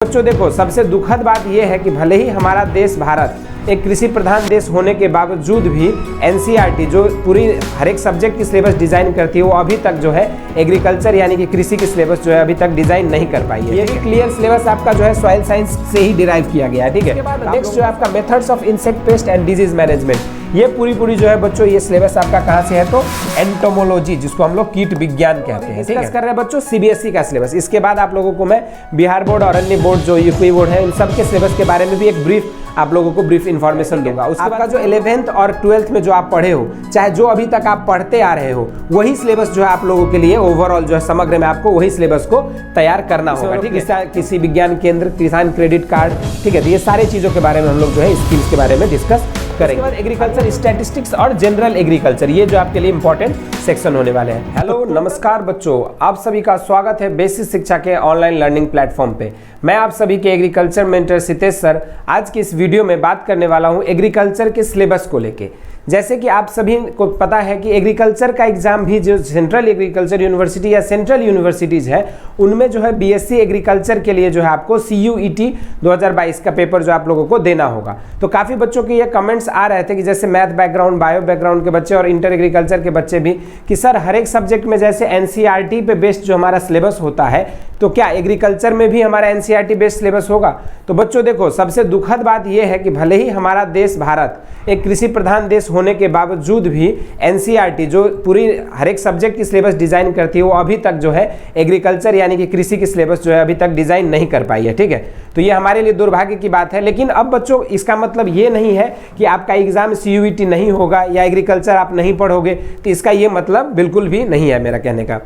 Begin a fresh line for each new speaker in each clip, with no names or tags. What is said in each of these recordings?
बच्चों देखो, सबसे दुखद बात यह है कि भले ही हमारा देश भारत एक कृषि प्रधान देश होने के बावजूद भी एनसीईआरटी जो पूरी हर एक सब्जेक्ट की सिलेबस डिजाइन करती है वो अभी तक जो है एग्रीकल्चर यानी कि कृषि की सिलेबस जो है अभी तक डिजाइन नहीं कर पाई है। ये भी क्लियर सिलेबस आपका जो है सॉइल साइंस से ही डिराइव किया गया है, ठीक है। नेक्स्ट जो है आपका methods of insect pest and disease management, ये पूरी जो है बच्चों ये सिलेबस आपका कहाँ से है तो एंटोमोलॉजी, जिसको हम लोग कीट विज्ञान कहते हैं, डिस्कस कर रहे हैं बच्चों सीबीएसई का सिलेबस। इसके बाद आप लोगों को मैं बिहार बोर्ड और अन्य बोर्ड जो यूपी बोर्ड है इन सब के सिलेबस के बारे में भी एक ब्रीफ आप लोगों को ब्रीफ इन्फॉर्मेशन दूंगा। आपका जो 11th और 12th में जो आप पढ़े हो, चाहे जो अभी तक आप पढ़ते आ रहे हो, वही सिलेबस जो है आप लोगों के लिए ओवरऑल जो है समग्र में आपको वही सिलेबस को तैयार करना होगा, ठीक है। किसी विज्ञान केंद्र, किसान क्रेडिट कार्ड, ठीक है। तो ये सारी चीजों के बारे में हम लोग जो है स्किल्स के बारे में डिस्कस करेंगे। उसके बाद एग्रीकल्चर स्टैटिस्टिक्स और जनरल एग्रीकल्चर, ये जो आपके लिए इंपॉर्टेंट सेक्शन होने वाले हैं। हेलो नमस्कार बच्चों, आप सभी का स्वागत है बेसिक शिक्षा के ऑनलाइन लर्निंग प्लेटफॉर्म पे। मैं आप सभी के एग्रीकल्चर मेंटर सितेश सर आज की इस वीडियो में बात करने वाला हूं एग्रीकल्चर के सिलेबस को लेके। जैसे कि आप सभी को पता है कि एग्रीकल्चर का एग्जाम भी जो सेंट्रल एग्रीकल्चर यूनिवर्सिटी या सेंट्रल यूनिवर्सिटीज है उनमें जो है बीएससी एग्रीकल्चर के लिए जो है आपको CUET 2022 का पेपर जो आप लोगों को देना होगा। तो काफ़ी बच्चों के ये कमेंट्स आ रहे थे कि जैसे मैथ बैकग्राउंड, बायो बैकग्राउंड के बच्चे और इंटर एग्रीकल्चर के बच्चे भी कि सर हर एक सब्जेक्ट में जैसे एनसीईआरटी पे बेस्ड जो हमारा सिलेबस होता है तो क्या एग्रीकल्चर में भी हमारा एनसीईआरटी बेस्ड सिलेबस होगा। तो बच्चों देखो, सबसे दुखद बात यह है कि भले ही हमारा देश भारत एक कृषि प्रधान देश होने के बावजूद भी एनसीईआरटी जो पूरी हर एक सब्जेक्ट की सिलेबस डिजाइन करती है वो अभी तक जो है एग्रीकल्चर यानी कि कृषि की सिलेबस जो है अभी तक डिजाइन नहीं कर पाई है, ठीक है। तो ये हमारे लिए दुर्भाग्य की बात है। लेकिन अब बच्चों इसका मतलब ये नहीं है कि आपका एग्जाम CUET नहीं होगा या एग्रीकल्चर आप नहीं पढ़ोगे, तो इसका ये मतलब बिल्कुल भी नहीं है मेरा कहने का।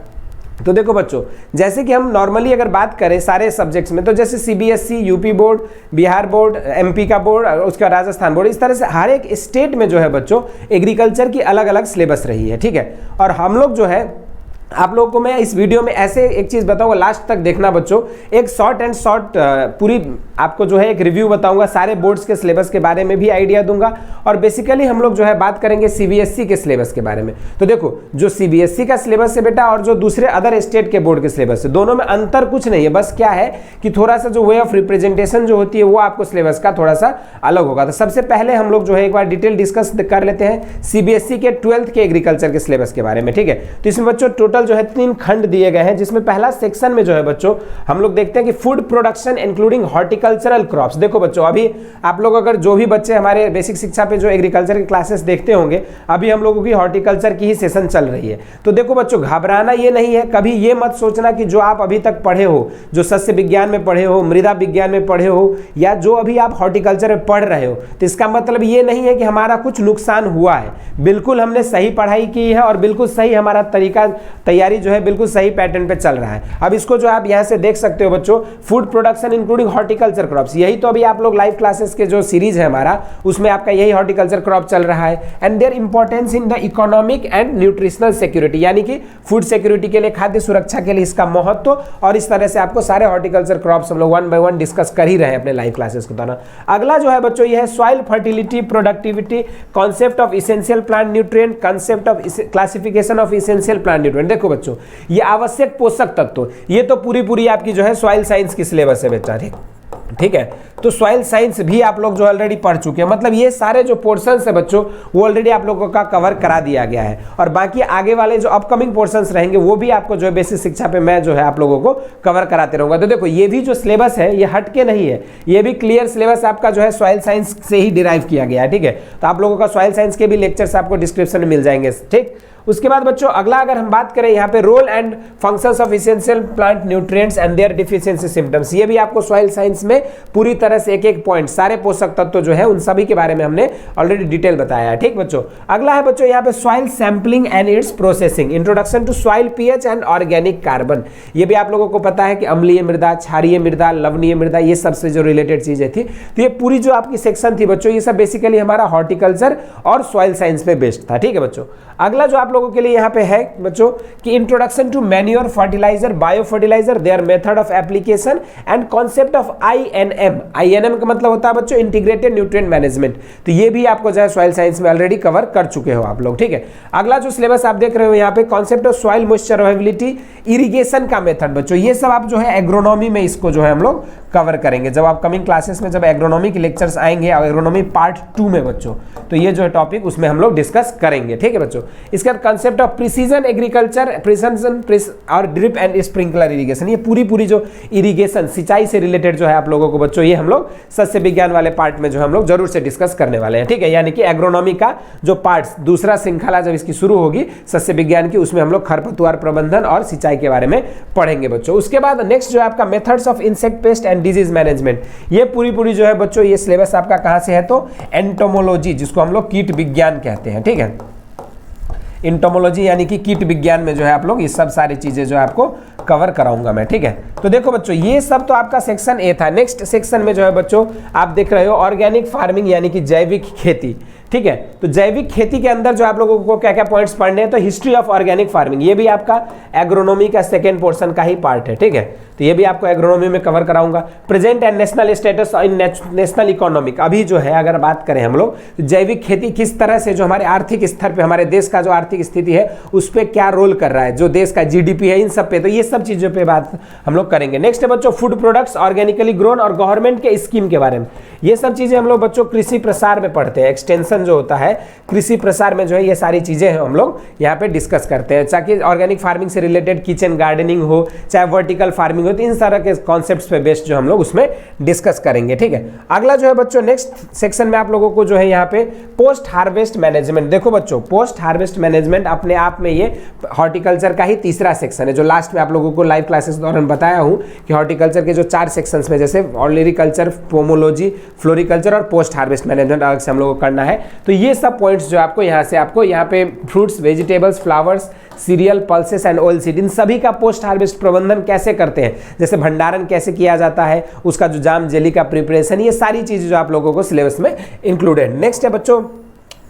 तो देखो बच्चों, जैसे कि हम नॉर्मली अगर बात करें सारे सब्जेक्ट्स में तो जैसे CBSE, UP board, Bihar board, MP का बोर्ड और उसका राजस्थान बोर्ड, इस तरह से हर एक स्टेट में जो है बच्चों एग्रीकल्चर की अलग अलग सिलेबस रही है, ठीक है। और हम लोग जो है आप लोगों को मैं इस वीडियो में ऐसे एक चीज़ बताऊंगा, लास्ट तक देखना बच्चों। एक शॉर्ट पूरी आपको जो है एक रिव्यू बताऊंगा, सारे बोर्ड्स के सिलेबस के बारे में भी आइडिया दूंगा और बेसिकली हम लोग जो है बात करेंगे CBSE के सिलेबस के बारे में। तो देखो, जो CBSE का सिलेबस है बेटा और जो दूसरे अदर स्टेट के बोर्ड के सिलेबस है, दोनों में अंतर कुछ नहीं है। बस क्या है कि थोड़ा सा जो वे ऑफ रिप्रेजेंटेशन जो होती है वो आपको सिलेबस का थोड़ा सा अलग होगा। तो सबसे पहले हम लोग जो है एक बार डिटेल डिस्कस कर लेते हैं CBSE के 12th के एग्रीकल्चर के सिलेबस के बारे में, ठीक है। तो इसमें बच्चों टोटल जो है 3 खंड दिए गए हैं, जिसमें पहला सेक्शन में जो है बच्चों हम लोग देखते हैं कि food production including horticultural crops. देखो बच्चों, अभी आप लोग अगर जो भी बच्चे हमारे बेसिक शिक्षा पे जो एग्रीकल्चर की क्लासेस देखते होंगे, अभी हम लोगों की हॉर्टिकल्चर की ही सेशन चल रही है। तो देखो बच्चों, घबराना ये नहीं है, कभी ये मत सोचना कि जो आप अभी तक पढ़े हो, जो सस्य विज्ञान में पढ़े हो, मृदा विज्ञान में पढ़े हो या जो अभी आप हॉर्टिकल्चर में पढ़ रहे हो, तो इसका मतलब ये नहीं है कि हमारा कुछ नुकसान हुआ है। बिल्कुल हमने सही पढ़ाई की है और बिल्कुल सही हमारा तरीका तैयारी जो है बिल्कुल सही पैटर्न पे चल रहा है। अब इसको जो आप यहां से देख सकते हो बच्चों, food production including horticulture crops, यही तो अभी आप लोग लाइव क्लासेस के जो सीरीज है हमारा उसमें आपका यही हॉर्टिकल्चर क्रॉप चल रहा है। And their importance in the economic and nutritional security, यानी कि फूड सिक्योरिटी के लिए, खाद्य सुरक्षा के लिए इसका महत्व, और इस तरह से आपको सारे हॉर्टिकल्चर क्रॉप्स हम लोग 1 by 1 डिस्कस कर ही रहे हैं अपने लाइव क्लासेस के दौरान। अगला जो है बच्चों ये है soil fertility, productivity, concept of essential plant nutrient, concept of classification of essential plant nutrient. देखो बच्चों, ये आवश्यक पोषक तत्व, ये तो पूरी आपकी जो है सॉइल साइंस की सिलेबस है बेटा, ठीक है। तो सॉइल साइंस भी आप लोग जो ऑलरेडी पढ़ चुके हैं, मतलब ये सारे जो पोर्शंस है बच्चों वो ऑलरेडी आप लोगों का कवर करा दिया गया है। और बाकी आगे वाले जो अपकमिंग पोर्शंस रहेंगे वो भी आपको जो है बेसिक शिक्षा पे मैं जो है आप लोगों को कवर कराते रहूंगा। तो देखो, ये भी जो सिलेबस है ये हटके नहीं है, ये भी क्लियर सिलेबस आपका जो है सॉइल साइंस से ही डिराइव किया गया है, ठीक है। तो आप लोगों का सॉइल साइंस के भी लेक्चर्स आपको डिस्क्रिप्शन में मिल जाएंगे, ठीक। उसके बाद बच्चों अगला अगर हम बात करें यहाँ पे role and functions of essential plant nutrients and their deficiency symptoms, ये भी आपको सॉइल साइंस में पूरी तरह से एक पॉइंट सारे पोषक तत्व जो है उन सभी के बारे में हमने ऑलरेडी डिटेल बताया है, ठीक बच्चों। अगला है बच्चों यहाँ पे soil sampling and its processing, introduction to soil pH and organic carbon. ये भी आप लोगों को पता है कि अम्लीय मृदा, क्षारीय मृदा, लवणीय मृदा, ये सबसे जो रिलेटेड चीजें थी। तो ये पूरी जो आपकी सेक्शन थी बच्चों, ये सब बेसिकली हमारा हॉर्टिकल्चर और सॉइल साइंस पे बेस्ड था, ठीक है बच्चों। अगला जो आप लोगों के लिए यहाँ पे है बच्चों कि introduction to manure, fertiliser, bio fertiliser, their method of application and concept of INM। INM का मतलब होता है बच्चों इंटीग्रेटेड न्यूट्रिएंट मैनेजमेंट। तो ये भी आपको जो है सॉइल साइंस में ऑलरेडी कवर कर चुके हो आप लोग, ठीक है। अगला जो सिलेबस आप देख रहे हो यहाँ पे concept of soil moisture availability, irrigation का मेथड बच्चों, ये सब आप जो है एग्रोनॉमी में इसको जो है हम लोग कवर करेंगे जब अपकमिंग क्लासेस में, जब एग्रोनॉमी के लेक्चर्स आएंगे और एग्रोनॉमी पार्ट 2 में बच्चों, तो ये जो है टॉपिक उसमें हम लोग डिस्कस करेंगे, ठीक है बच्चों। इसके बाद concept of precision agriculture, precision और ड्रिप एंड स्प्रिंकलर इरिगेशन, ये पूरी जो इरिगेशन सिंचाई से रिलेटेड जो है आप लोगों को बच्चों, ये हम लोग सस्य विज्ञान वाले पार्ट में जो हम लोग जरूर से डिस्कस करने वाले हैं, ठीक है। यानी कि एग्रोनॉमी का जो पार्ट दूसरा श्रृंखला जब इसकी शुरू होगी सस्य विज्ञान की, उसमें हम लोग खरपतवार प्रबंधन और सिंचाई के बारे में पढ़ेंगे बच्चों। उसके बाद नेक्स्ट जो है आपका methods of insect pest and disease management, ये पूरी जो है बच्चों ये सिलेबस आपका कहां से है, तो एंटोमोलॉजी, जिसको हम लोग कीट विज्ञान कहते हैं, ठीक है। इंटोमोलॉजी यानी कि कीट विज्ञान में जो है आप लोग ये सब सारी चीजें जो है आपको कवर कराऊंगा मैं, ठीक है। तो देखो बच्चों ये सब तो आपका सेक्शन ए था। नेक्स्ट सेक्शन में जो है बच्चों आप देख रहे हो ऑर्गेनिक फार्मिंग यानी कि जैविक खेती, ठीक है। तो जैविक खेती के अंदर जो आप लोगों को क्या क्या पॉइंट्स पढ़ने हैं, तो हिस्ट्री ऑफ ऑर्गेनिक फार्मिंग, ये भी आपका एग्रोनॉमी का सेकेंड पोर्शन का ही पार्ट है, ठीक है। तो ये भी आपको एग्रोनॉमी में कवर कराऊंगा। Present and national status in national economic, अभी जो है अगर बात करें हम लोग तो जैविक खेती किस तरह से जो हमारे आर्थिक स्तर पे, हमारे देश का जो आर्थिक स्थिति है उस पर क्या रोल कर रहा है, जो देश का जीडीपी है, इन सब पे, तो ये सब चीजों पे बात हम लोग करेंगे। नेक्स्ट है बच्चों फूड प्रोडक्ट्स ऑर्गेनिकली ग्रोन और गवर्नमेंट के स्कीम के बारे में, ये सब चीजें हम लोग बच्चों कृषि प्रसार में पढ़ते हैं। एक्सटेंशन जो होता है कृषि प्रसार में जो है ये सारी चीजें हम लोग यहाँ पे डिस्कस करते हैं, चाहे ऑर्गेनिक फार्मिंग से रिलेटेड किचन गार्डनिंग हो, चाहे वर्टिकल फार्मिंग हो, तो इन तरह के कॉन्सेप्ट्स पे बेस्ड जो हम लोग उसमें डिस्कस करेंगे, ठीक है। अगला जो है बच्चों नेक्स्ट सेक्शन में आप लोगों को जो है यहाँ पे पोस्ट हार्वेस्ट मैनेजमेंट, देखो बच्चों पोस्ट हार्वेस्ट मैनेजमेंट अपने आप में ये हॉर्टिकल्चर का ही तीसरा सेक्शन है, जो लास्ट में आप लोगों को लाइव क्लासेस दौरान बताया हूँ कि हॉर्टिकल्चर के जो 4 सेक्शंस में, जैसे ऑर्गेनिकल्चर, पोमोलॉजी, फ्लोरिकल्चर और पोस्ट हार्वेस्ट मैनेजमेंट अलग से हम लोगों को करना है। तो ये सब पॉइंट्स जो आपको यहाँ पे fruits, vegetables, flowers, cereal, pulses and oil seed, इन सभी का पोस्ट हार्वेस्ट प्रबंधन कैसे करते हैं, जैसे भंडारण कैसे किया जाता है, उसका जो जाम जेली का प्रिपरेशन, ये सारी चीजें जो आप लोगों को सिलेबस में इंक्लूडेड। नेक्स्ट है बच्चों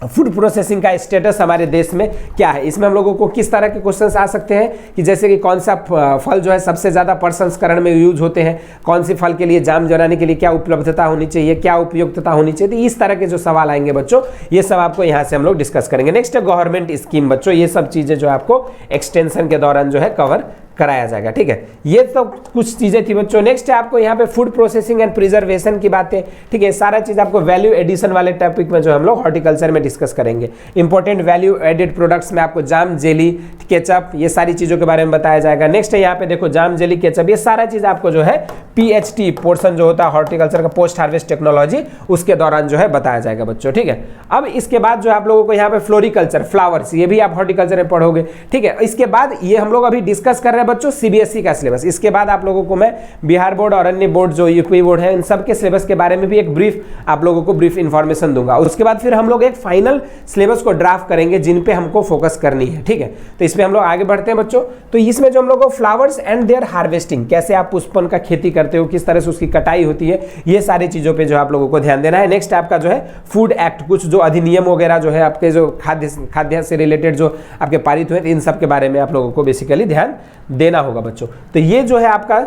फूड प्रोसेसिंग का स्टेटस हमारे देश में क्या है, इसमें हम लोगों को किस तरह के क्वेश्चंस आ सकते हैं कि जैसे कि कौन सा फल जो है सबसे ज़्यादा प्रसंस्करण में यूज होते हैं, कौन सी फल के लिए जाम जलाने के लिए क्या उपलब्धता होनी चाहिए, क्या उपयुक्तता होनी चाहिए, तो इस तरह के जो सवाल आएंगे बच्चों ये सब आपको यहाँ से हम लोग डिस्कस करेंगे। नेक्स्ट है गवर्नमेंट स्कीम बच्चों, ये सब चीज़ें जो आपको एक्सटेंशन के दौरान जो है कवर कराया जाएगा, ठीक है। ये तो कुछ चीजें थी बच्चों। नेक्स्ट है आपको यहाँ पे फूड प्रोसेसिंग एंड प्रिजर्वेशन की बातें, ठीक है। सारा चीज आपको वैल्यू एडिशन वाले टॉपिक में जो हम लोग हॉर्टिकल्चर में डिस्कस करेंगे। इंपॉर्टेंट वैल्यू एडेड प्रोडक्ट्स में आपको जाम, जेली, केचप, ये सारी चीजों के बारे में बताया जाएगा। नेक्स्ट है यहाँ पे देखो जाम, जेली, केचप, ये सारा चीज आपको जो है PhD पोर्शन जो होता है हॉर्टिकल्चर का, पोस्ट हार्वेस्ट टेक्नोलॉजी, उसके दौरान जो है बताया जाएगा बच्चों, ठीक है। अब इसके बाद जो आप लोगों को यहाँ पे फ्लोरिकल्चर, फ्लावर्स, ये भी आप हॉर्टिकल्चर में पढ़ोगे, ठीक है। इसके बाद ये हम लोग अभी डिस्कस कर रहे हैं बच्चों CBSE का सिलेबस। इसके बाद आप लोगों को मैं बिहार बोर्ड और अन्य बोर्ड जो यूपी बोर्ड है, इन सब के सिलेबस के बारे में भी एक ब्रीफ आप लोगों को ब्रीफ इंफॉर्मेशन दूंगा। उसके बाद फिर हम लोग एक फाइनल सिलेबस को ड्राफ्ट करेंगे जिन पे हमको फोकस करनी है, ठीक है। तो इसमें हम लोग आगे बढ़ते हैं बच्चों। तो इसमें जो हम लोग को फ्लावर्स एंड देयर हार्वेस्टिंग, कैसे आप पुष्पन का खेती करते हो, किस तरह से उसकी कटाई होती है, ये सारी चीजों पे जो आप लोगों को ध्यान देना है। नेक्स्ट आपका जो है फूड एक्ट, कुछ जो अधिनियम वगैरह जो है आपके जो खाद्य से रिलेटेड जो आपके पारित हुए, इन सब के बारे में आप लोगों को बेसिकली ध्यान देना होगा बच्चों। तो ये जो है आपका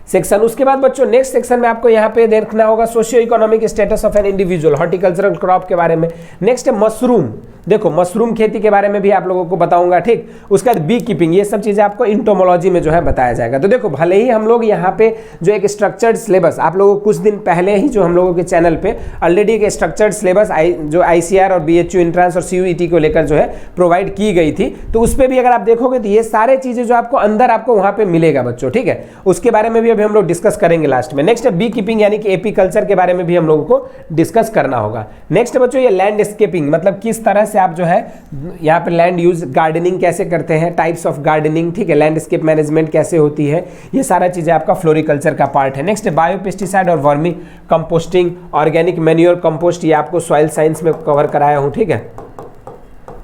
सेक्शन। उसके बाद बच्चों नेक्स्ट सेक्शन में आपको यहाँ पे देखना होगा socio economic status of an individual, horticultural crop के बारे में। नेक्स्ट है मशरूम, देखो मशरूम खेती के बारे में भी आप लोगों को बताऊंगा, ठीक। उसके बाद बी कीपिंग, ये सब चीजें आपको इंटोमोलॉजी में जो है बताया जाएगा। तो देखो भले ही हम लोग यहाँ पे जो एक स्ट्रक्चर्ड सिलेबस आप लोगों को कुछ दिन पहले ही जो हम लोगों के चैनल पे ऑलरेडी एक स्ट्रक्चर्ड सिलेबस जो ICR और BHU इंट्रांस और CUET को लेकर जो है प्रोवाइड की गई थी, तो उस पर भी अगर आप देखोगे तो ये सारे चीजें जो आपको अंदर आपको वहां पे मिलेगा बच्चों, ठीक है। उसके बारे में भी अभी हम लोग डिस्कस करेंगे लास्ट में। नेक्स्ट है बी कीपिंग यानी कि एपीकल्चर के बारे में भी हम लोगों को डिस्कस करना होगा। नेक्स्ट बच्चों ये लैंडस्केपिंग, मतलब किस तरह से आप जो है यहाँ पे लैंड यूज, गार्डनिंग कैसे करते हैं, टाइप्स ऑफ गार्डनिंग, ठीक है, लैंडस्केप मैनेजमेंट कैसे होती है, ये सारा चीजें आपका फ्लोरिकल्चर का पार्ट है। नेक्स्ट बायो पेस्टिसाइड और vermi composting, organic manure compost, ये आपको सॉइल साइंस में कवर कराया हूँ, ठीक है।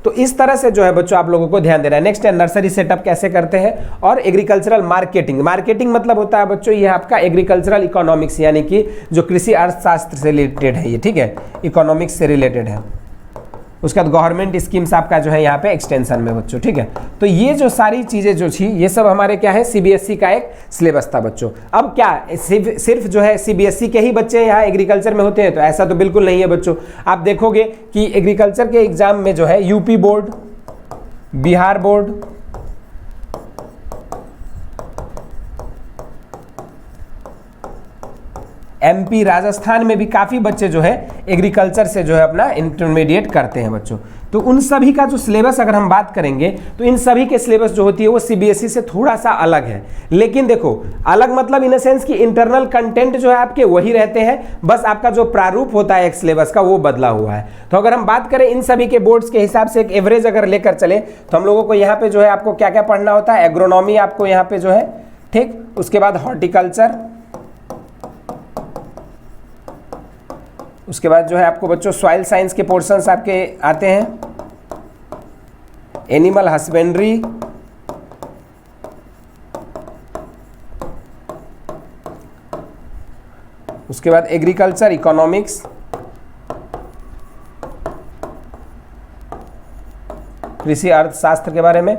तो इस तरह से जो है बच्चों आप लोगों को ध्यान देना है। नेक्स्ट है नर्सरी सेटअप कैसे करते हैं और एग्रीकल्चरल मार्केटिंग। मार्केटिंग मतलब होता है बच्चों ये आपका एग्रीकल्चरल इकोनॉमिक्स, यानी कि जो कृषि अर्थशास्त्र से रिलेटेड है ये, ठीक है, इकोनॉमिक्स से रिलेटेड है। उसके बाद गवर्नमेंट स्कीम्स आपका जो है यहाँ पे एक्सटेंशन में बच्चों, ठीक है। तो ये जो सारी चीजें जो थी ये सब हमारे क्या है CBSE का एक सिलेबस था बच्चों। अब क्या सिर्फ जो है CBSE के ही बच्चे यहाँ एग्रीकल्चर में होते हैं, तो ऐसा तो बिल्कुल नहीं है बच्चों। आप देखोगे कि एग्रीकल्चर के एग्जाम में जो है UP board, Bihar board, MP, Rajasthan में भी काफ़ी बच्चे जो है एग्रीकल्चर से जो है अपना इंटरमीडिएट करते हैं बच्चों। तो उन सभी का जो सिलेबस अगर हम बात करेंगे तो इन सभी के सिलेबस जो होती है वो CBSE से थोड़ा सा अलग है। लेकिन देखो अलग मतलब इन सेंस कि इंटरनल कंटेंट जो है आपके वही रहते हैं, बस आपका जो प्रारूप होता है एक सिलेबस का वो बदला हुआ है। तो अगर हम बात करें इन सभी के बोर्ड्स के हिसाब से एक एवरेज अगर लेकर चले तो हम लोगों को यहाँ पे जो है आपको क्या क्या पढ़ना होता है, एग्रोनॉमी आपको यहाँ पे जो है, ठीक, उसके बाद हॉर्टिकल्चर, उसके बाद जो है आपको बच्चों सॉइल साइंस के पोर्शंस आपके आते हैं, एनिमल हस्बेंड्री, उसके बाद एग्रीकल्चर इकोनॉमिक्स, कृषि अर्थशास्त्र के बारे में,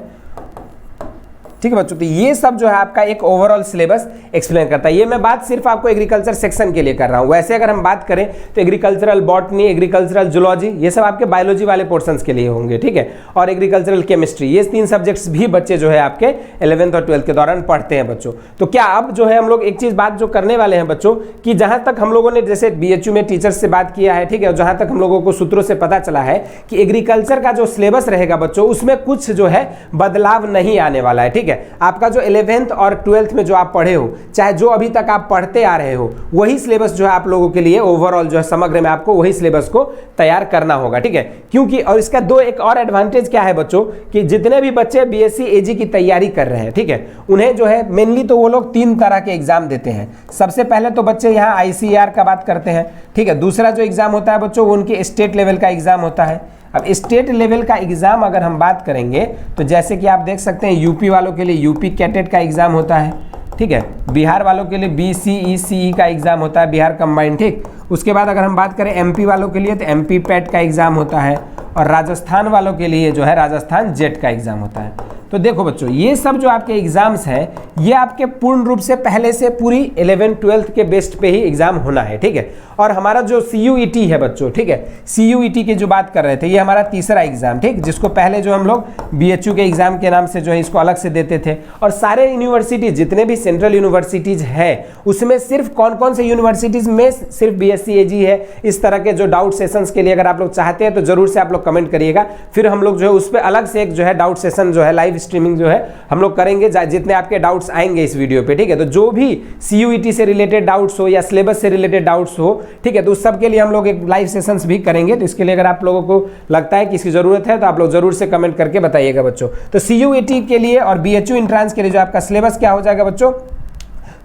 ठीक है बच्चों। तो ये सब जो है आपका एक ओवरऑल सिलेबस एक्सप्लेन करता है। ये मैं बात सिर्फ आपको एग्रीकल्चर सेक्शन के लिए कर रहा हूँ। वैसे अगर हम बात करें तो एग्रीकल्चरल बॉटनी, एग्रीकल्चरल जूलॉजी, ये सब आपके बायोलॉजी वाले पोर्शंस के लिए होंगे, ठीक है। और एग्रीकल्चरल केमिस्ट्री, ये 3 सब्जेक्ट्स भी बच्चे जो है आपके 11th और 12th के दौरान पढ़ते हैं बच्चों। तो क्या अब जो है हम लोग एक चीज़ बात जो करने वाले हैं बच्चों कि जहाँ तक हम लोगों ने जैसे BHU में टीचर्स से बात किया है, ठीक है, और जहाँ तक हम लोगों को सूत्रों से पता चला है कि एग्रीकल्चर का जो सिलेबस रहेगा बच्चों उसमें कुछ जो है बदलाव नहीं आने वाला है, ठीक है। आपका जो 11th और 12th में जो आप पढ़े हो, चाहे जो अभी तक आप पढ़ते आ रहे हो, वही सिलेबस जो है आप लोगों के लिए ओवरऑल जो है समग्र में आपको वही सिलेबस को तैयार करना होगा, ठीक है। क्योंकि और इसका एक और एडवांटेज क्या है बच्चों कि जितने भी बच्चे BSc AG की तैयारी कर रहे हैं, ठीक है, उन्हें जो है मेनली तो वो लोग 3 तरह के एग्जाम देते हैं। सबसे पहले तो बच्चे यहाँ ICAR का बात करते हैं, ठीक है। दूसरा जो एग्जाम होता है बच्चों वो उनके स्टेट लेवल का एग्जाम होता है। अब स्टेट लेवल का एग्जाम अगर हम बात करेंगे तो जैसे कि आप देख सकते हैं यूपी वालों के लिए यूपी कैटेट का एग्जाम होता है, ठीक है। बिहार वालों के लिए BCE का एग्जाम होता है, बिहार कंबाइंड, ठीक। उसके बाद अगर हम बात करें MP वालों के लिए तो MP पैट का एग्जाम होता है, और राजस्थान वालों के लिए जो है राजस्थान जेट का एग्जाम होता है। तो देखो बच्चों ये सब जो आपके एग्जाम्स हैं ये आपके पूर्ण रूप से पहले से पूरी 11th 12th के बेस्ट पे ही एग्जाम होना है, ठीक है। और हमारा जो CUET है बच्चों, ठीक है, CUET की जो बात कर रहे थे, ये हमारा तीसरा एग्जाम, ठीक, जिसको पहले जो हम लोग BHU के एग्जाम के नाम से जो है इसको अलग से देते थे। और सारे यूनिवर्सिटीज जितने भी सेंट्रल यूनिवर्सिटीज है उसमें सिर्फ कौन कौन से यूनिवर्सिटीज में सिर्फ BSc AG है। इस तरह के जो डाउट सेशंस के लिए अगर आप लोग चाहते हैं तो जरूर से आप लोग कमेंट करिएगा, फिर हम लोग जो है उस पर अलग से एक जो है डाउट सेशन जो है लाइव स्ट्रीमिंग जो है हम लोग करेंगे, जितने आपके डाउट्स आएंगे इस वीडियो पे, ठीक है। तो जो भी CUET से रिलेटेड डाउट्स हो या सिलेबस से रिलेटेड डाउट्स हो, ठीक है, तो उस सब के लिए हम लोग एक लाइव सेशंस भी करेंगे। तो इसके लिए अगर आप लोगों को लगता है कि इसकी जरूरत है तो आप लोग जरूर से कमेंट करके बताइएगा बच्चों। तो CUET के लिए और BHU एंट्रेंस के लिए जो आपका सिलेबस क्या हो जाएगा बच्चों,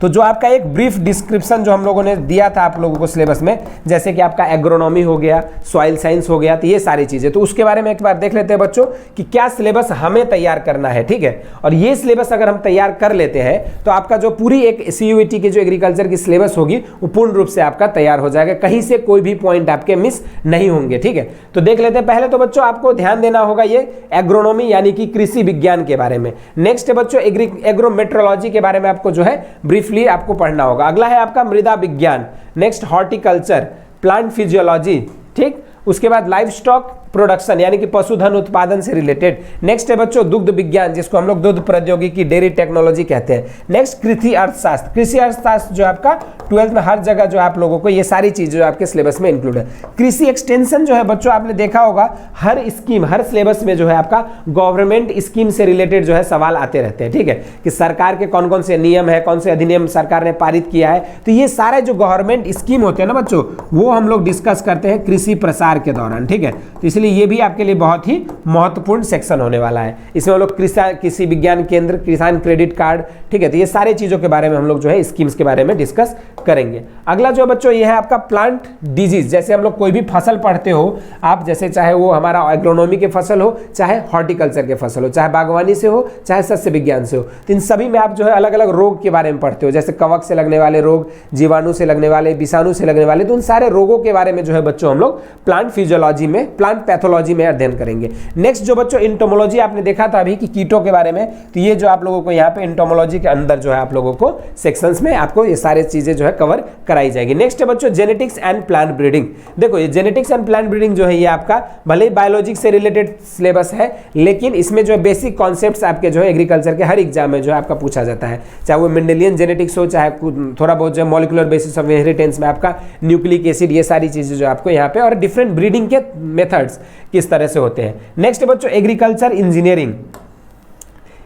तो जो आपका एक ब्रीफ डिस्क्रिप्शन जो हम लोगों ने दिया था आप लोगों को सिलेबस में, जैसे कि आपका एग्रोनॉमी हो गया, सॉइल साइंस हो गया, तो ये सारी चीज़ें, तो उसके बारे में एक बार देख लेते हैं बच्चों कि क्या सिलेबस हमें तैयार करना है, ठीक है। और ये सिलेबस अगर हम तैयार कर लेते हैं तो आपका जो पूरी एक CUET की जो एग्रीकल्चर की सिलेबस होगी वो पूर्ण रूप से आपका तैयार हो जाएगा, कहीं से कोई भी पॉइंट आपके मिस नहीं होंगे, ठीक है। तो देख लेते हैं। पहले तो बच्चों आपको ध्यान देना होगा ये एग्रोनॉमी यानी कि कृषि विज्ञान के बारे में। नेक्स्ट बच्चों एग्रोमेट्रोलॉजी के बारे में आपको जो है ब्रीफली आपको पढ़ना होगा। अगला है आपका मृदा विज्ञान, नेक्स्ट हॉर्टिकल्चर, प्लांट फिजियोलॉजी, ठीक। उसके बाद लाइव स्टॉक प्रोडक्शन यानी कि पशुधन उत्पादन से रिलेटेड। नेक्स्ट है बच्चों दुग्ध विज्ञान, जिसको हम लोग दुग्ध प्रौद्योगिकी डेयरी टेक्नोलॉजी कहते हैं। नेक्स्ट कृषि अर्थशास्त्र, कृषि अर्थशास्त्र जो आपका 12th में हर जगह जो आप लोगों को ये सारी चीज़ जो आपके सिलेबस में इंक्लूड है। कृषि एक्सटेंशन जो है बच्चों आपने देखा होगा हर स्कीम हर सिलेबस में जो है आपका गवर्नमेंट स्कीम से रिलेटेड जो है सवाल आते रहते हैं, ठीक है, कि सरकार के कौन कौन से नियम है, कौन से अधिनियम सरकार ने पारित किया है। तो ये सारे जो गवर्नमेंट स्कीम होते हैं ना बच्चों वो हम लोग डिस्कस करते हैं कृषि प्रसार के दौरान, ठीक है। तो इसलिए ये भी आपके लिए बहुत ही महत्वपूर्ण सेक्शन होने वाला है। इसमें हम लोग कृषि विज्ञान केंद्र, किसान क्रेडिट कार्ड, ठीक है, तो ये सारी चीजों के बारे में हम लोग जो है स्कीम्स के बारे में डिस्कस करेंगे। अगला जो बच्चों ये है आपका प्लांट डिजीज। जैसे हम लोग कोई भी फसल पढ़ते हो आप, जैसे चाहे वो हमारा एग्रोनॉमी के फसल हो, चाहे हॉर्टिकल्चर के फसल हो, चाहे बागवानी से हो, चाहे सस्य विज्ञान से हो, तो इन सभी में आप जो है अलग अलग रोग के बारे में पढ़ते हो, जैसे कवक से लगने वाले रोग, जीवाणु से लगने वाले, विषाणु से लगने वाले, तो उन सारे रोगों के बारे में जो है बच्चों हम लोग प्लांट फिजियोलॉजी में, प्लांट पैथोलॉजी में अध्ययन करेंगे। नेक्स्ट जो बच्चों इंटोमोलॉजी आपने देखा था अभी कि कीटों के बारे में, तो ये जो आप लोगों को यहाँ पे इंटोमोलॉजी के अंदर जो है आप लोगों को सेक्शंस में आपको ये सारे चीजें जो है है कवर कराई जाएगी। नेक्स्ट है बच्चों जेनेटिक्स एंड प्लांट ब्रीडिंग। देखो ये जेनेटिक्स एंड प्लांट ब्रीडिंग जो है ये आपका भले ही बायोलॉजी से रिलेटेड सिलेबस है, लेकिन इसमें जो है बेसिक कॉन्सेप्ट्स आपके जो है एग्रीकल्चर के हर एग्जाम में जो है आपका पूछा जाता है, चाहे वो मेंडेलियन जेनेटिक्स हो, चाहे थोड़ा बहुत जो मॉलिक्यूलर बेसिस ऑफ इनहेरिटेंस में आपका न्यूक्लिक एसिड, ये सारी चीजें जो आपको यहाँ पे, और डिफरेंट ब्रीडिंग के मेथड्स किस तरह से होते हैं। नेक्स्ट बच्चों एग्रीकल्चर इंजीनियरिंग,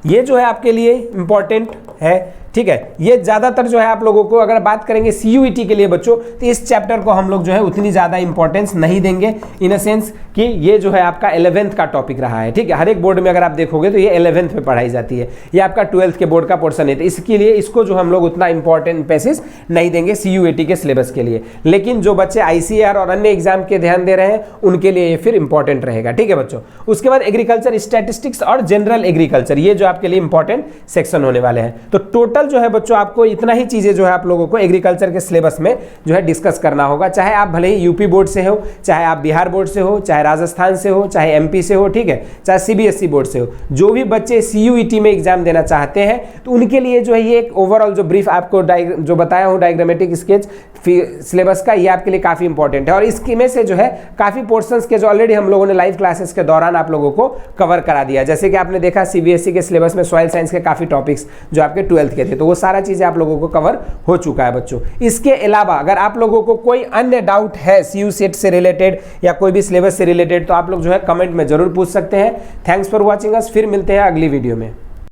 ये जो है आपके लिए इंपॉर्टेंट है, ठीक है। ये ज्यादातर जो है आप लोगों को अगर बात करेंगे सीयूईटी के लिए बच्चों, तो इस चैप्टर को हम लोग जो है उतनी ज्यादा इंपॉर्टेंस नहीं देंगे, इन अ सेंस कि ये जो है आपका 11th का टॉपिक रहा है, ठीक है। हर एक बोर्ड में अगर आप देखोगे तो ये 11th में पढ़ाई जाती है, ये आपका 12th के बोर्ड का पोर्शन है, तो इसके लिए इसको जो हम लोग उतना इंपॉर्टेंट पैसेज नहीं देंगे सीयूईटी के सिलेबस के लिए। लेकिन जो बच्चे आईसीआर और अन्य एग्जाम के ध्यान दे रहे हैं उनके लिए ये फिर इंपॉर्टेंट रहेगा, ठीक है बच्चों। उसके बाद एग्रीकल्चर स्टैटिस्टिक्स और जनरल एग्रीकल्चर, ये जो आपके लिए इंपॉर्टेंट सेक्शन होने वाले हैं। तो टोटल जो है बच्चों आपको इतना ही चीजें जो है आप लोगों को एग्रीकल्चर के सिलेबस में जो है डिस्कस करना होगा, चाहे आप भले ही यूपी बोर्ड से हो, चाहे आप बिहार बोर्ड से हो, चाहे राजस्थान से हो, चाहे एमपी से हो, ठीक है, चाहे सीबीएसई बोर्ड से हो। जो भी बच्चे सीयूईटी में एग्जाम देना चाहते हैं तो उनके लिए जो है ये एक ओवरऑल जो ब्रीफ आपको जो बताया हूं डायग्रामेटिक स्केच सिलेबस का, ये आपके लिए काफी इंपॉर्टेंट है। और इसके में से जो है काफी पोर्शंस के जो ऑलरेडी हम लोगों ने लाइव क्लासेस के दौरान आप लोगों को कवर करा दिया, जैसे कि आपने देखा सीबीएसई के सिलेबस में सॉइल साइंस के काफी टॉपिक्स जो आपके 12th के थे, तो वो सारा चीजें आप लोगों को कवर हो चुका है बच्चों। इसके अलावा अगर आप लोगों को कोई अन्य डाउट है सीयू सेट से रिलेटेड या कोई भी सिलेबस से रिलेटेड, तो आप लोग जो है कमेंट में जरूर पूछ सकते हैं। थैंक्स फॉर वॉचिंग अस, फिर मिलते हैं अगली वीडियो में।